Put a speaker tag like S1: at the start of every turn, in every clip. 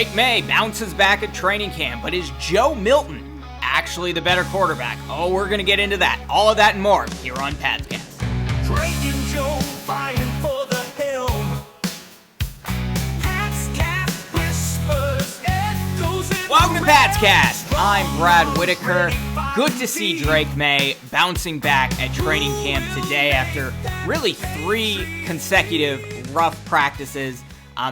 S1: Drake Maye bounces back at training camp, but is Joe Milton actually the better quarterback? Oh, we're going to get into that. All of that and more here on Patscast.
S2: Drake and Joe vying for the helm. Patscast whispers, echoes in
S1: Welcome to
S2: the
S1: Patscast. I'm Brad Whitaker. Good to see Drake Maye bouncing back at training camp today after really 3 consecutive rough practices.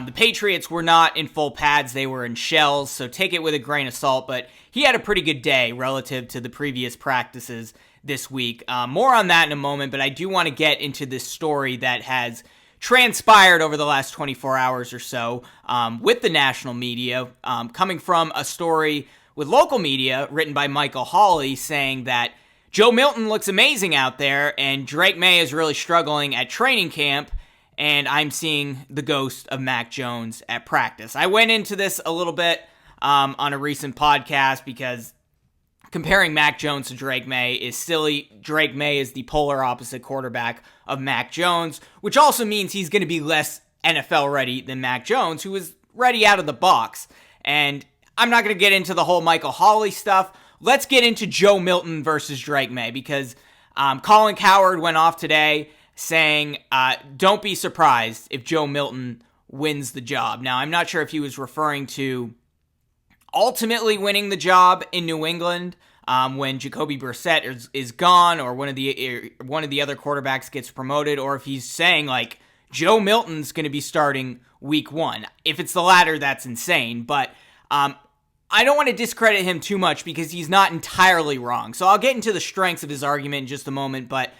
S1: The Patriots were not in full pads, they were in shells, so take it with a grain of salt, but he had a pretty good day relative to the previous practices this week. More on that in a moment, but I do want to get into this story that has transpired over the last 24 hours or so with the national media, coming from a story with local media written by Michael Hawley saying that Joe Milton looks amazing out there and Drake Maye is really struggling at training camp. And I'm seeing the ghost of Mac Jones at practice. I went into this a little bit on a recent podcast because comparing Mac Jones to Drake Maye is silly. Drake Maye is the polar opposite quarterback of Mac Jones, which also means he's going to be less NFL ready than Mac Jones, who is ready out of the box. And I'm not going to get into the whole Michael Hawley stuff. Let's get into Joe Milton versus Drake Maye because Colin Cowherd went off today saying, don't be surprised if Joe Milton wins the job. Now, I'm not sure if he was referring to ultimately winning the job in New England when Jacoby Brissett is gone or one of the other quarterbacks gets promoted, or if he's saying, like, Joe Milton's going to be starting week 1. If it's the latter, that's insane, but I don't want to discredit him too much because he's not entirely wrong. So I'll get into the strengths of his argument in just a moment, but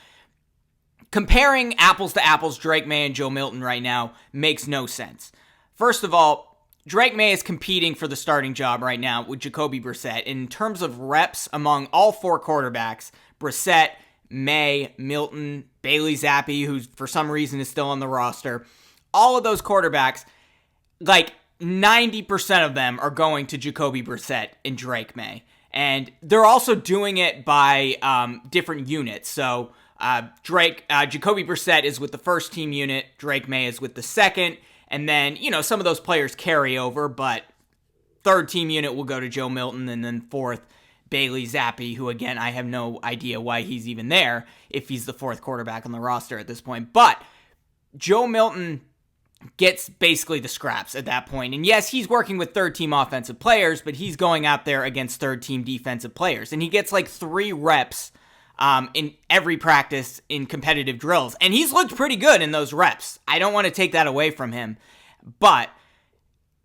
S1: comparing apples to apples, Drake Maye and Joe Milton right now makes no sense. First of all, Drake Maye is competing for the starting job right now with Jacoby Brissett. In terms of reps among all 4 quarterbacks, Brissett, Maye, Milton, Bailey Zappi, who for some reason is still on the roster, all of those quarterbacks, like 90% of them are going to Jacoby Brissett and Drake Maye. And they're also doing it by different units. So Jacoby Brissett is with the first team unit, Drake Maye is with the second, and then, some of those players carry over, but third team unit will go to Joe Milton, and then fourth, Bailey Zappi, who again, I have no idea why he's even there if he's the 4th quarterback on the roster at this point, but Joe Milton gets basically the scraps at that point, and yes, he's working with third team offensive players, but he's going out there against third team defensive players, and he gets like 3 reps in every practice in competitive drills. And he's looked pretty good in those reps. I don't want to take that away from him. But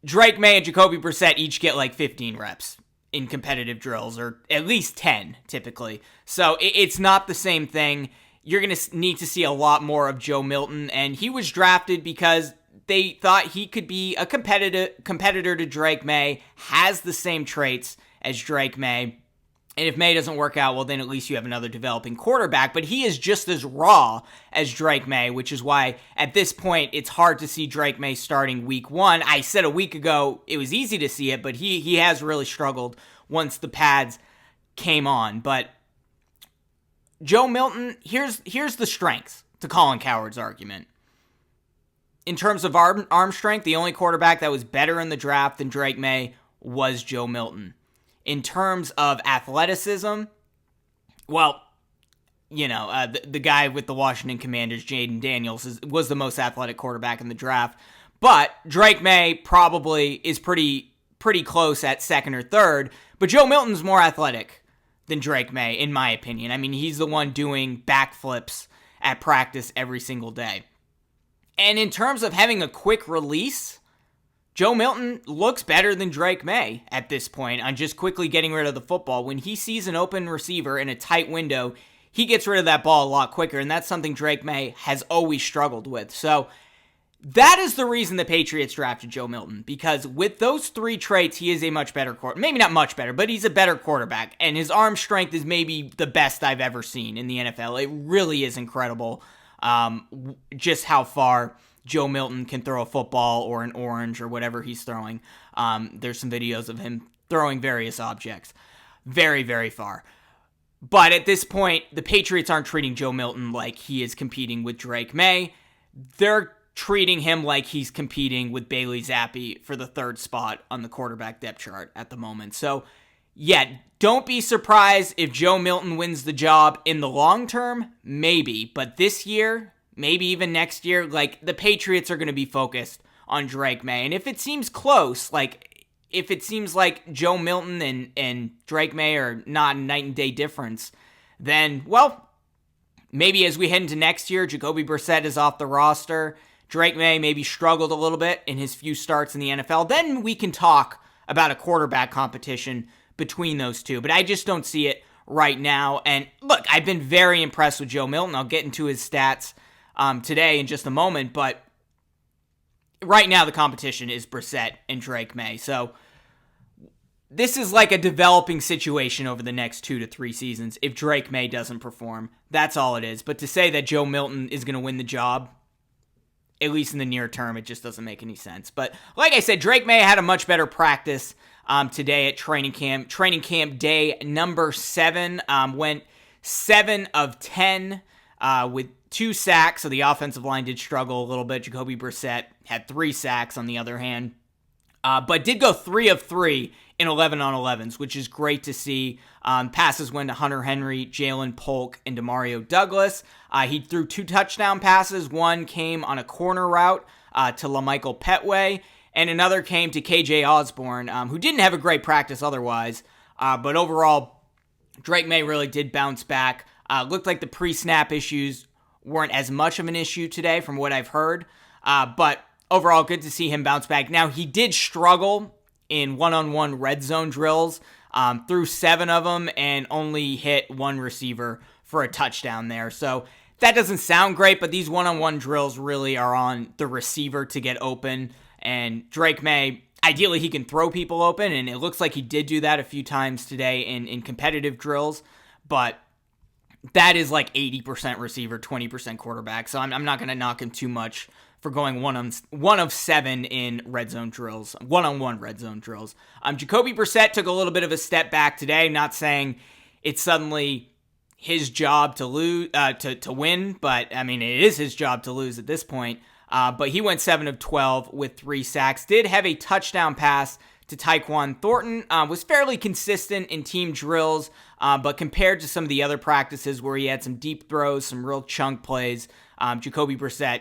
S1: Drake Maye and Jacoby Brissett each get like 15 reps in competitive drills, or at least 10 typically. So it's not the same thing. You're going to need to see a lot more of Joe Milton. And he was drafted because they thought he could be a competitor to Drake Maye, has the same traits as Drake Maye. And if Maye doesn't work out, well, then at least you have another developing quarterback. But he is just as raw as Drake Maye, which is why at this point it's hard to see Drake Maye starting week 1. I said a week ago it was easy to see it, but he has really struggled once the pads came on. But Joe Milton, here's the strengths to Colin Cowherd's argument. In terms of arm strength, the only quarterback that was better in the draft than Drake Maye was Joe Milton. In terms of athleticism, well, the guy with the Washington Commanders, Jaden Daniels, was the most athletic quarterback in the draft. But Drake Maye probably is pretty close at second or third. But Joe Milton's more athletic than Drake Maye, in my opinion. I mean, he's the one doing backflips at practice every single day. And in terms of having a quick release, Joe Milton looks better than Drake Maye at this point on just quickly getting rid of the football. When he sees an open receiver in a tight window, he gets rid of that ball a lot quicker, and that's something Drake Maye has always struggled with. So that is the reason the Patriots drafted Joe Milton, because with those 3 traits, he is a much better quarterback. Maybe not much better, but he's a better quarterback, and his arm strength is maybe the best I've ever seen in the NFL. It really is incredible just how far Joe Milton can throw a football or an orange or whatever he's throwing. There's some videos of him throwing various objects very, very far. But at this point, the Patriots aren't treating Joe Milton like he is competing with Drake Maye. They're treating him like he's competing with Bailey Zappi for the third spot on the quarterback depth chart at the moment. So, yeah, don't be surprised if Joe Milton wins the job in the long term, maybe. But this year, maybe even next year, like, the Patriots are going to be focused on Drake Maye. And if it seems close, like, if it seems like Joe Milton and Drake Maye are not a night and day difference, then, well, maybe as we head into next year, Jacoby Brissett is off the roster. Drake Maye maybe struggled a little bit in his few starts in the NFL. Then we can talk about a quarterback competition between those two. But I just don't see it right now. And look, I've been very impressed with Joe Milton. I'll get into his stats today in just a moment. But right now the competition is Brissett and Drake Maye. So this is like a developing situation over the next 2 to 3 seasons if Drake Maye doesn't perform. That's all it is. But to say that Joe Milton is going to win the job, at least in the near term, it just doesn't make any sense. But like I said, Drake Maye had a much better practice today at training camp. Training camp day number 7, went 7 of 10 with 2 sacks. So the offensive line did struggle a little bit. Jacoby Brissett had 3 sacks on the other hand, but did go 3 of 3 in 11 on 11s, which is great to see. Passes went to Hunter Henry, Jalen Polk, and Demario Douglas. He threw 2 touchdown passes. One came on a corner route to LaMichael Petway, and another came to KJ Osborne, who didn't have a great practice otherwise. But overall, Drake Maye really did bounce back. Looked like the pre-snap issues weren't as much of an issue today from what I've heard. But overall, good to see him bounce back. Now, he did struggle in one-on-one red zone drills, threw 7 of them and only hit 1 receiver for a touchdown there. So that doesn't sound great, but these one-on-one drills really are on the receiver to get open. And Drake Maye, ideally he can throw people open, and it looks like he did do that a few times today in competitive drills, but that is like 80% receiver, 20% quarterback. So I'm not going to knock him too much for going one of 7 in red zone drills, one-on-one red zone drills. Jacoby Brissett took a little bit of a step back today. Not saying it's suddenly his job to lose, to win, but I mean it is his job to lose at this point. But he went 7 of 12 with 3 sacks. Did have a touchdown pass to Tyquan Thornton. Was fairly consistent in team drills, but compared to some of the other practices where he had some deep throws, some real chunk plays, Jacoby Brissett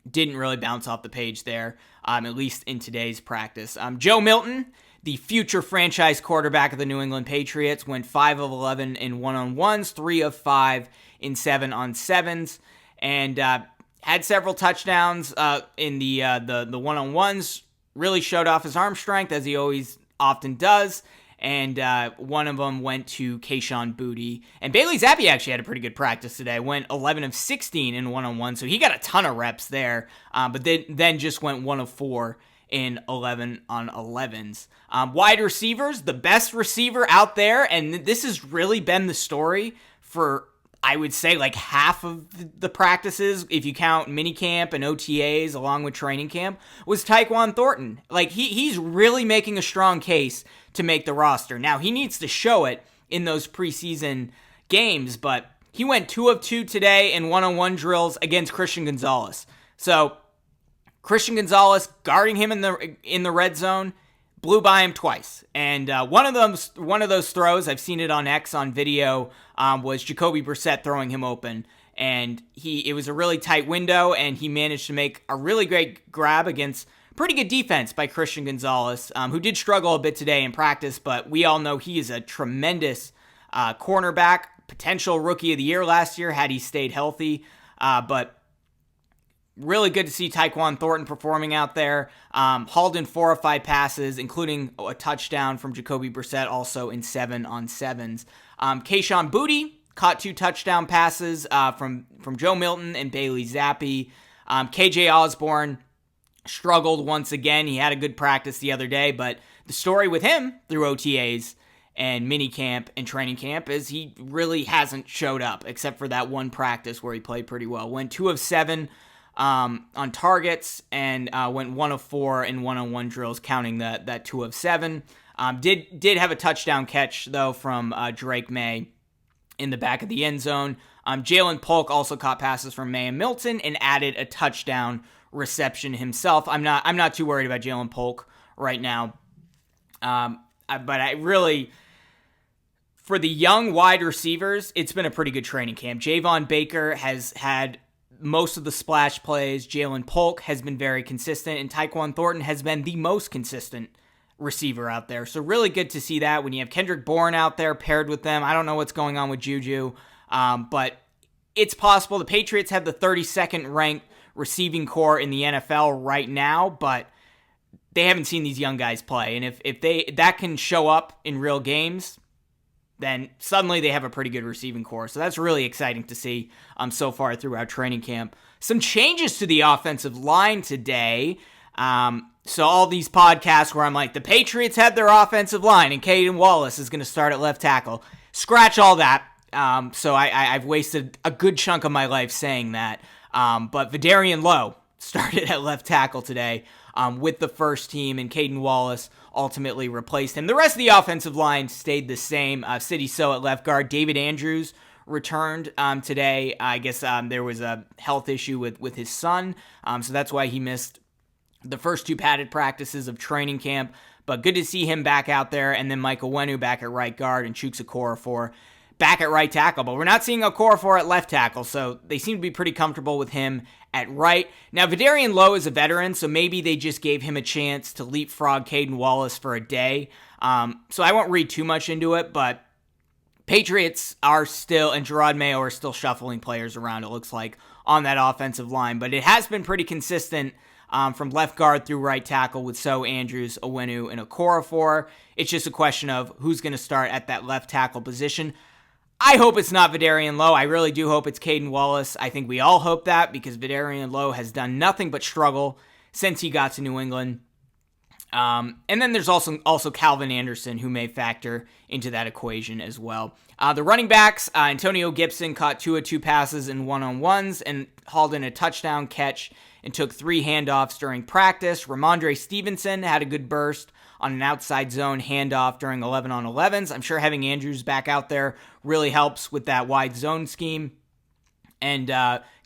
S1: didn't really bounce off the page there, at least in today's practice. Joe Milton, the future franchise quarterback of the New England Patriots, went 5 of 11 in one-on-ones, 3 of 5 in 7-on-7s, and had several touchdowns in the one-on-ones. Really showed off his arm strength, as he always often does. And one of them went to Kayshon Boutte. And Bailey Zappi actually had a pretty good practice today. Went 11 of 16 in one-on-one, so he got a ton of reps there. But then just went 1 of 4 in 11-on-11s. Wide receivers, the best receiver out there, and this has really been the story for, I would say, like half of the practices, if you count minicamp and OTAs along with training camp, was Tyquan Thornton. Like, he's really making a strong case to make the roster. Now, he needs to show it in those preseason games, but he went 2 of 2 today in one-on-one drills against Christian Gonzalez. So, Christian Gonzalez guarding him in the red zone, blew by him twice. And one of those throws, I've seen it on X on video, was Jacoby Brissett throwing him open. And it was a really tight window, and he managed to make a really great grab against pretty good defense by Christian Gonzalez, who did struggle a bit today in practice, but we all know he is a tremendous cornerback, potential rookie of the year last year had he stayed healthy. But really good to see Tyquan Thornton performing out there. Hauled in 4 of 5 passes, including a touchdown from Jacoby Brissett, also in 7-on-7s. Kayshon Boutte caught 2 touchdown passes from Joe Milton and Bailey Zappi. KJ Osborne struggled once again. He had a good practice the other day, but the story with him through OTAs and minicamp and training camp is he really hasn't showed up, except for that one practice where he played pretty well. Went 2 of 7 on targets, and went 1 of 4 in one-on-one drills, counting that 2 of 7. Did have a touchdown catch, though, from Drake Maye in the back of the end zone. Jalen Polk also caught passes from Maye and Milton and added a touchdown reception himself. I'm not too worried about Jalen Polk right now. But I really, for the young wide receivers, it's been a pretty good training camp. Javon Baker has had most of the splash plays. Jalen Polk has been very consistent, and Tyquan Thornton has been the most consistent receiver out there. So really good to see that when you have Kendrick Bourne out there paired with them. I don't know what's going on with Juju, but it's possible. The Patriots have the 32nd ranked receiving core in the NFL right now, but they haven't seen these young guys play. And if that can show up in real games, then suddenly they have a pretty good receiving core. So that's really exciting to see so far throughout training camp. Some changes to the offensive line today. So all these podcasts where I'm like, the Patriots have their offensive line and Caden Wallace is going to start at left tackle. Scratch all that. So I've wasted a good chunk of my life saying that. But Vidarian Lowe started at left tackle today with the first team, and Caden Wallace ultimately replaced him. The rest of the offensive line stayed the same. Sidney So at left guard. David Andrews returned today. I guess there was a health issue with his son, so that's why he missed the first two padded practices of training camp. But good to see him back out there, and then Michael Wenu back at right guard and Chuks Okorafor back at right tackle. But we're not seeing Okorafor at left tackle, so they seem to be pretty comfortable with him at right. Now, Vidarian Lowe is a veteran, so maybe they just gave him a chance to leapfrog Caden Wallace for a day. So I won't read too much into it, but Patriots are still, and Gerard Mayo are still shuffling players around, it looks like, on that offensive line. But it has been pretty consistent from left guard through right tackle with So, Andrews, Owenu, and Okorafor. It's just a question of who's going to start at that left tackle position. I hope it's not Vidarian Lowe. I really do hope it's Caden Wallace. I think we all hope that because Vidarian Lowe has done nothing but struggle since he got to New England. And then there's also Calvin Anderson, who may factor into that equation as well. The running backs, Antonio Gibson caught 2 of 2 passes in one-on-ones and hauled in a touchdown catch and took 3 handoffs during practice. Ramondre Stevenson had a good burst on an outside zone handoff during 11-on-11s. I'm sure having Andrews back out there really helps with that wide zone scheme. And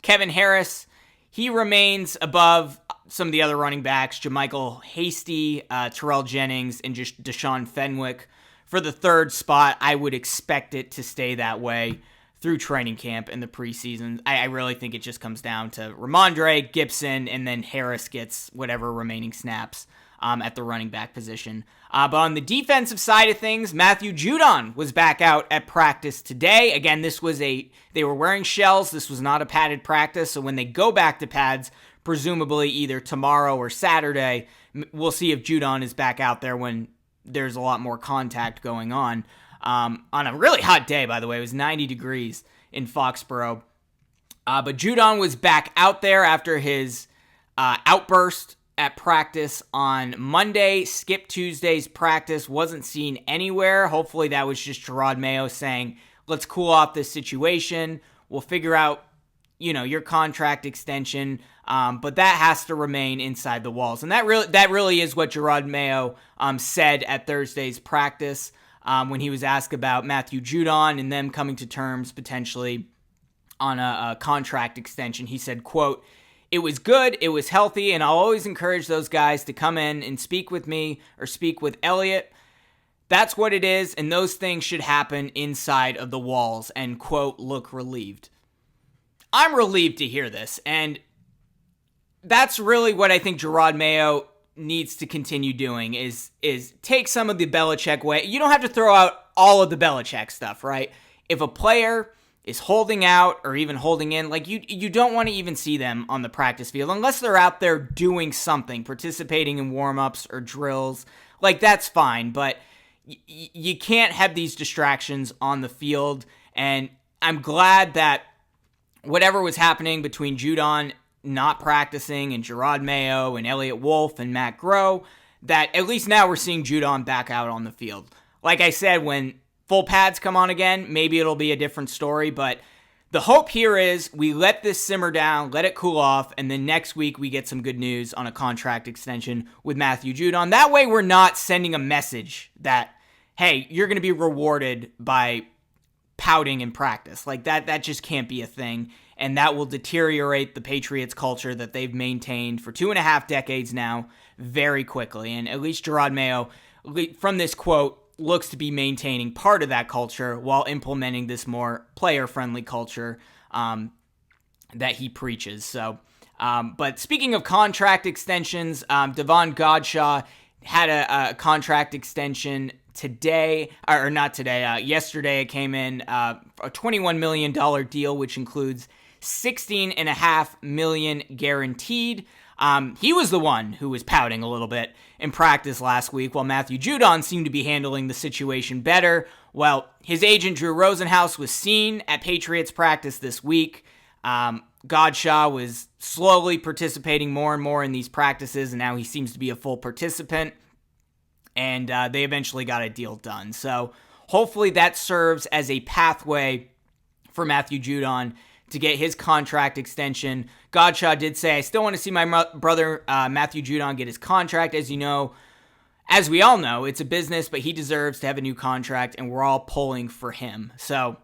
S1: Kevin Harris, he remains above some of the other running backs, JaMychal Hasty, Terrell Jennings, and just Deshaun Fenwick. For the third spot, I would expect it to stay that way through training camp and the preseason. I really think it just comes down to Ramondre, Gibson, and then Harris gets whatever remaining snaps at the running back position. But on the defensive side of things, Matthew Judon was back out at practice today. Again, they were wearing shells. This was not a padded practice. So when they go back to pads, presumably either tomorrow or Saturday, we'll see if Judon is back out there when there's a lot more contact going on. On a really hot day, by the way. It was 90 degrees in Foxborough. But Judon was back out there after his outburst at practice on Monday. Skipped Tuesday's practice, wasn't seen anywhere. Hopefully that was just Gerard Mayo saying, let's cool off this situation. We'll figure out, your contract extension. But that has to remain inside the walls. And that really is what Gerard Mayo said at Thursday's practice when he was asked about Matthew Judon and them coming to terms potentially on a contract extension. He said, quote, "It was good, it was healthy, and I'll always encourage those guys to come in and speak with me or speak with Elliott. That's what it is, and those things should happen inside of the walls," and quote, "look relieved." I'm relieved to hear this, and that's really what I think Gerard Mayo needs to continue doing is take some of the Belichick way. You don't have to throw out all of the Belichick stuff, right? If a player is holding out or even holding in, like you don't want to even see them on the practice field unless they're out there doing something, participating in warm-ups or drills. Like, that's fine, but you can't have these distractions on the field, and I'm glad that whatever was happening between Judon not practicing and Gerard Mayo and Elliott Wolf and Matt Groh, that at least now we're seeing Judon back out on the field. Like I said, when full pads come on again, maybe it'll be a different story, but the hope here is we let this simmer down, let it cool off, and then next week we get some good news on a contract extension with Matthew Judon. That way we're not sending a message that, hey, you're going to be rewarded by pouting in practice. Like that just can't be a thing. And that will deteriorate the Patriots culture that they've maintained for 2.5 decades now very quickly. And at least Jerod Mayo, from this quote, looks to be maintaining part of that culture while implementing this more player-friendly culture that he preaches. So, but speaking of contract extensions, Davon Godchaux had a contract extension today, or not today, yesterday. It came in a $21 million deal, which includes $16.5 million guaranteed. He was the one who was pouting a little bit in practice last week, while Matthew Judon seemed to be handling the situation better. Well, his agent Drew Rosenhaus was seen at Patriots practice this week. Godchaux was slowly participating more and more in these practices, and now he seems to be a full participant, and they eventually got a deal done. So hopefully that serves as a pathway for Matthew Judon to get his contract extension. Godchaux did say, I still want to see my brother Matthew Judon get his contract. As you know, as we all know, it's a business, but he deserves to have a new contract, and we're all pulling for him. So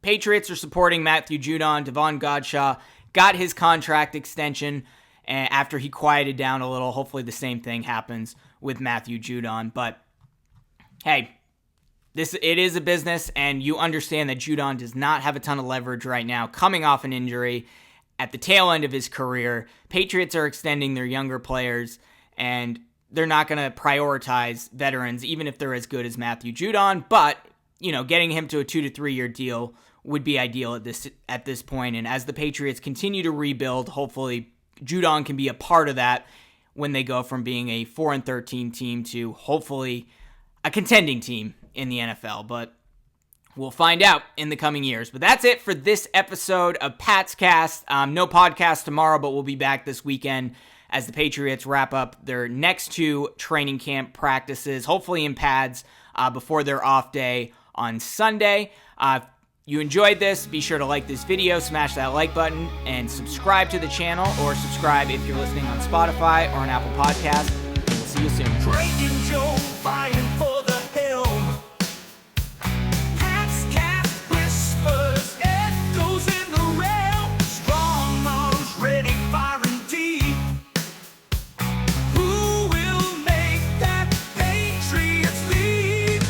S1: Patriots are supporting Matthew Judon. Davon Godchaux got his contract extension after he quieted down a little. Hopefully the same thing happens with Matthew Judon. But hey, it is a business, and you understand that Judon does not have a ton of leverage right now, coming off an injury at the tail end of his career. Patriots are extending their younger players, and they're not going to prioritize veterans, even if they're as good as Matthew Judon. But, getting him to a 2 to 3 year deal would be ideal at this point. And as the Patriots continue to rebuild, hopefully Judon can be a part of that when they go from being a 4-13 team to hopefully a contending team in the NFL. But we'll find out in the coming years. But that's it for this episode of Pat's Cast. No podcast tomorrow, but we'll be back this weekend as the Patriots wrap up their next 2 training camp practices, hopefully in pads, before their off day on Sunday. If you enjoyed this, be sure to like this video, smash that like button, and subscribe to the channel, or subscribe if you're listening on Spotify or on Apple Podcasts. We'll see you soon.
S2: Drake and Joe fighting for the helm. Pat's cat whispers, echoes in the realm. Strong arms ready, firing deep. Who will make that Patriots lead?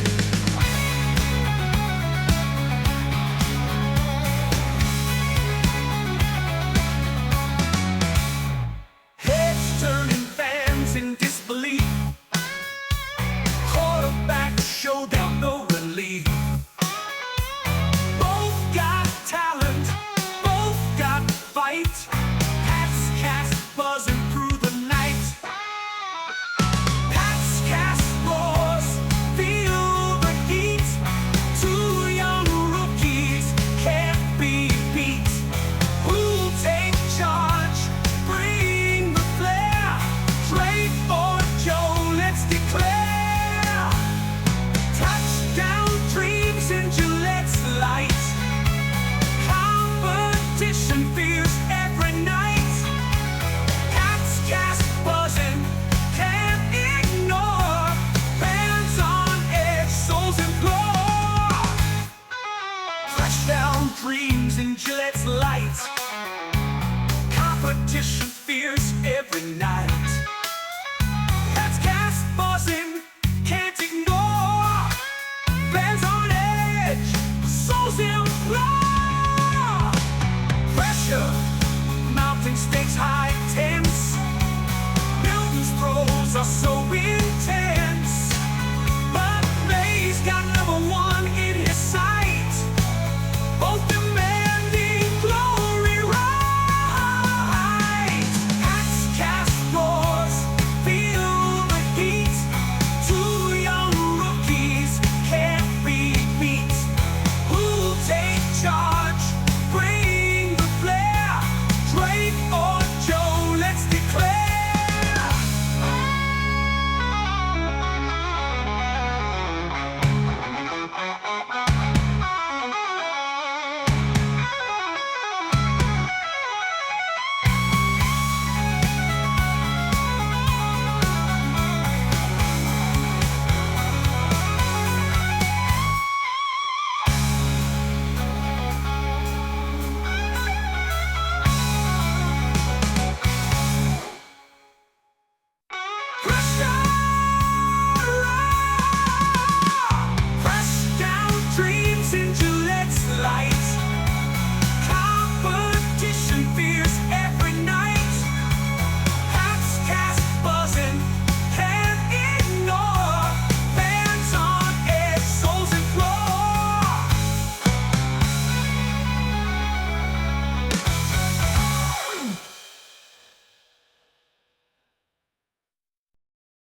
S2: Heads turning, fans in disbelief. Quarterback showdown.